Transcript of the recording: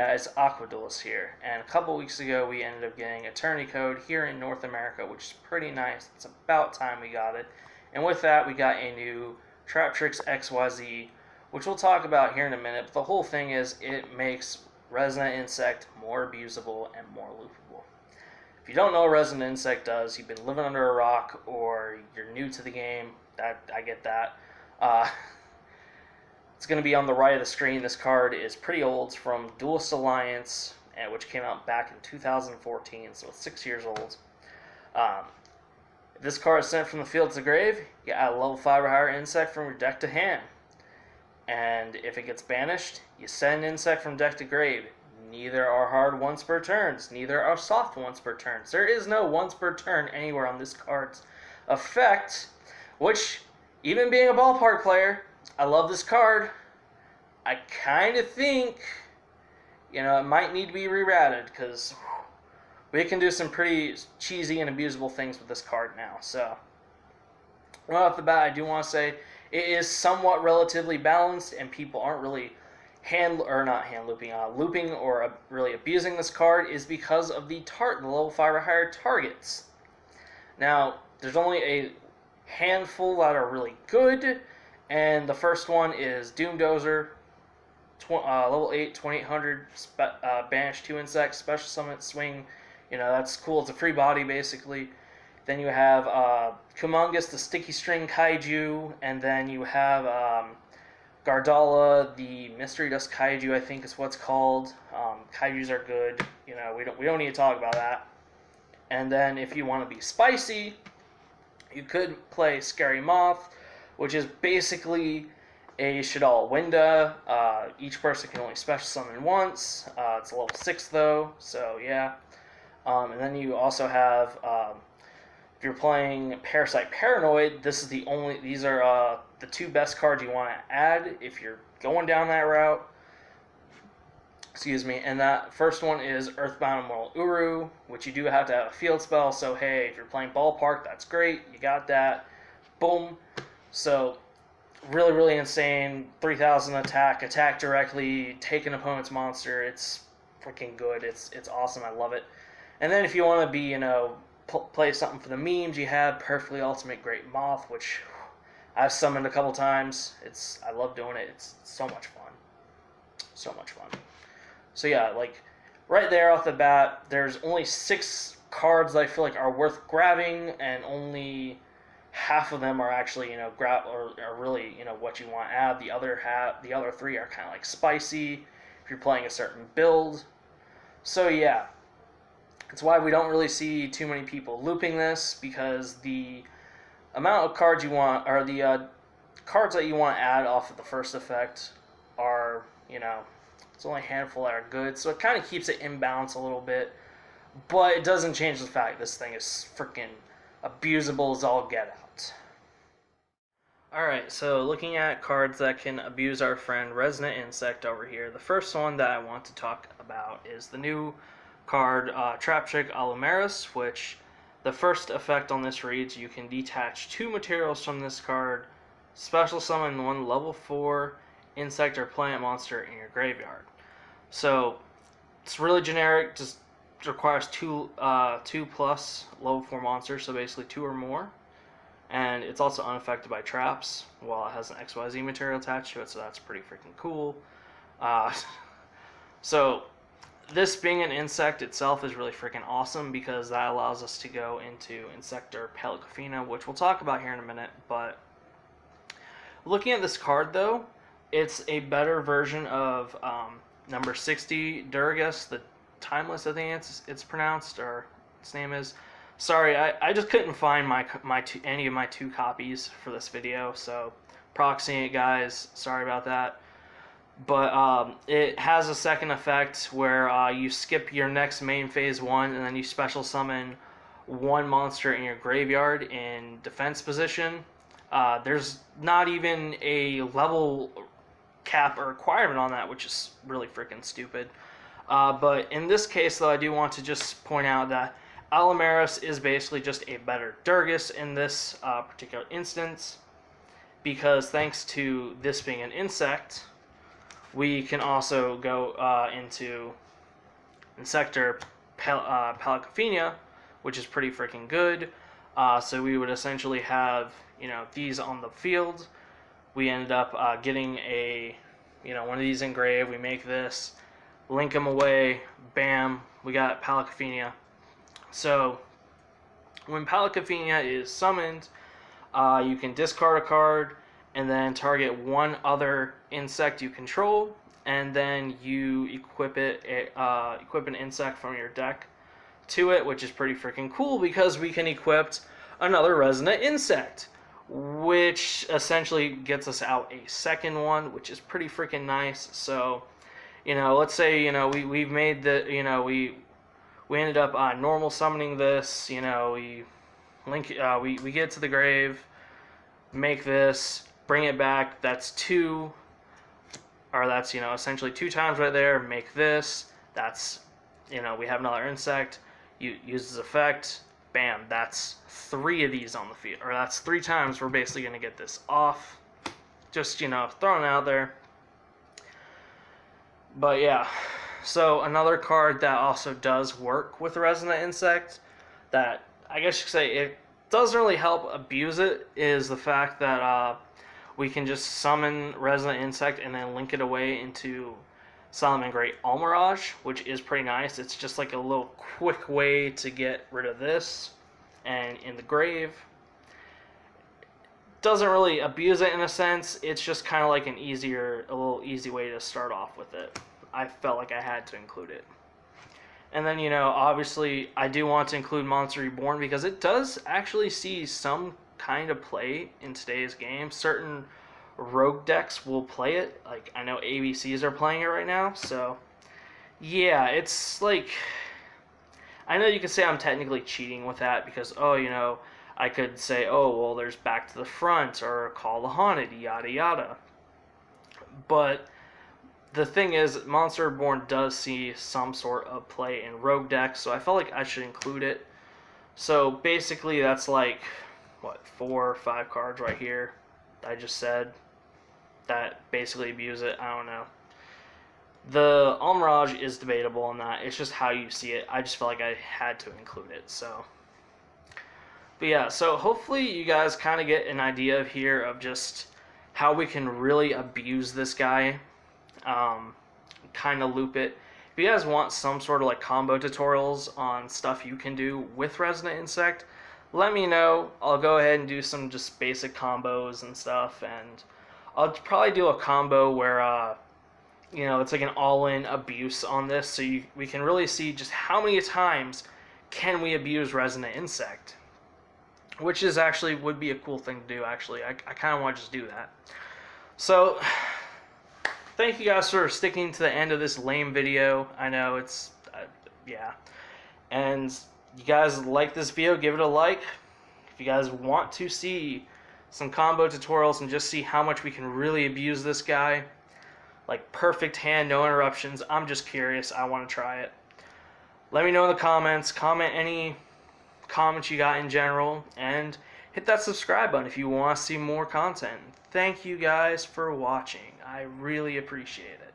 guys, Aqua Duelist here, and a couple weeks ago we ended up getting a tourney code here in North America, which is pretty nice. It's about time we got it. And with that, we got a new Trap Tricks XYZ, which we'll talk about here in a minute, but the whole thing is it makes Resonant Insect more abusable and more loopable. If you don't know what Resonant Insect does, you've been living under a rock, or you're new to the game, I get that. It's going to be on the right of the screen. This card is pretty old. It's from Duelist Alliance, which came out back in 2014, so it's 6 years old. If this card is sent from the field to the grave, you add a level 5 or higher insect from your deck to hand. And if it gets banished, you send an insect from deck to grave. Neither are hard once per turns, neither are soft once per turns. There is no once per turn anywhere on this card's effect, which, even being a ballpark player, I love this card. I kind of think, it might need to be rerouted because we can do some pretty cheesy and abusable things with this card now. So, right off the bat, I do want to say it is somewhat relatively balanced, and people aren't really looping or really abusing this card is because of the level 5 or higher targets. Now, there's only a handful that are really good. And the first one is Doomdozer, level 8, 2800, banish 2 insects, special summon, swing. That's cool. It's a free body, basically. Then you have Kumongus, the sticky string kaiju, and then you have Gardala, the mystery dust kaiju, I think is what's called. Kaijus are good. We don't need to talk about that. And then if you want to be spicy, you could play Scary Moth, which is basically a Shadal Winda. Each person can only special summon once. It's a level 6 though, so yeah. And then you also have, if you're playing Parasite Paranoid, these are the two best cards you want to add if you're going down that route. Excuse me. And that first one is Earthbound Immortal Uru, which you do have to have a field spell, so hey, if you're playing Ballpark, that's great. You got that. Boom. So, really, really insane. 3,000 attack directly, take an opponent's monster. It's freaking good. It's awesome. I love it. And then if you want to be, play something for the memes, you have Perfectly Ultimate Great Moth, which I've summoned a couple times. I love doing it. It's so much fun. So much fun. So yeah, right there off the bat, there's only 6 cards that I feel like are worth grabbing, and only half of them are actually, are really, what you want to add. The other 3 are kind of like spicy if you're playing a certain build. So yeah, that's why we don't really see too many people looping this, because the amount of cards you want, or the cards that you want to add off of the first effect are, it's only a handful that are good. So it kind of keeps it in balance a little bit, but it doesn't change the fact this thing is freaking abusable as all get out. Alright, so looking at cards that can abuse our friend Resonant Insect over here, the first one that I want to talk about is the new card Trap Trick Alumeris, which the first effect on this reads: you can detach 2 materials from this card, special summon 1 level 4 insect or plant monster in your graveyard. So it's really generic, just requires 2 plus level 4 monsters, so basically 2 or more, and it's also unaffected by traps while it has an XYZ material attached to it, so that's pretty freaking cool. So this being an insect itself is really freaking awesome, because that allows us to go into Insector Pelagofina, which we'll talk about here in a minute. But looking at this card though, it's a better version of number 60 Durgus, the Timeless, I think it's pronounced, or its name is. Sorry, I just couldn't find any of my 2 copies for this video, so proxying it, guys. Sorry about that. But it has a second effect where you skip your next main phase 1, and then you special summon 1 monster in your graveyard in defense position. There's not even a level cap or requirement on that, which is really freaking stupid. But in this case, though, I do want to just point out that Alumeris is basically just a better Durgus in this particular instance, because thanks to this being an insect, we can also go into Insector Palicophenia, which is pretty freaking good. So we would essentially have, these on the field. We ended up getting one of these engraved. We make this, link them away, bam, we got Palicophenia. So when Palicophenia is summoned, you can discard a card and then target one other insect you control, and then you equip an insect from your deck to it, which is pretty freaking cool because we can equip another resonant insect, which essentially gets us out a second one, which is pretty freaking nice. So, let's say we've made we ended up normal summoning this. We get to the grave, make this, bring it back. That's two, or that's essentially 2 times right there. Make this. That's we have another insect. You use this effect. Bam. That's 3 of these on the field, or that's 3 times we're basically gonna get this off. Just throwing it out there. But yeah. So another card that also does work with Resonant Insect, that I guess you could say it doesn't really help abuse it, is the fact that we can just summon Resonant Insect and then link it away into Salamangreat Almirage, which is pretty nice. It's just like a little quick way to get rid of this and in the grave. Doesn't really abuse it in a sense. It's just kind of like a little easy way to start off with it. I felt like I had to include it. And then, obviously, I do want to include Monster Reborn because it does actually see some kind of play in today's game. Certain rogue decks will play it. Like, I know ABCs are playing it right now. So, yeah, it's like, I know you could say I'm technically cheating with that because, I could say, well, there's Back to the Front or Call the Haunted, yada yada. But the thing is, Monster Reborn does see some sort of play in rogue decks, so I felt like I should include it. So basically, that's like, 4 or 5 cards right here I just said that basically abuse it. I don't know. The Almirage is debatable on that. It's just how you see it. I just felt like I had to include it. So, but yeah, so hopefully you guys kind of get an idea here of just how we can really abuse this guy. Kind of loop it. If you guys want some sort of like combo tutorials on stuff you can do with Resonant Insect, let me know. I'll go ahead and do some just basic combos and stuff, and I'll probably do a combo where it's like an all-in abuse on this, so we can really see just how many times can we abuse Resonant Insect, which is actually would be a cool thing to do. Actually, I kind of want to just do that. So thank you guys for sticking to the end of this lame video. I know it's, yeah. And you guys like this video, give it a like. If you guys want to see some combo tutorials and just see how much we can really abuse this guy, like perfect hand, no interruptions, I'm just curious. I want to try it. Let me know in the comments. Comment any comments you got in general. And hit that subscribe button if you want to see more content. Thank you guys for watching. I really appreciate it.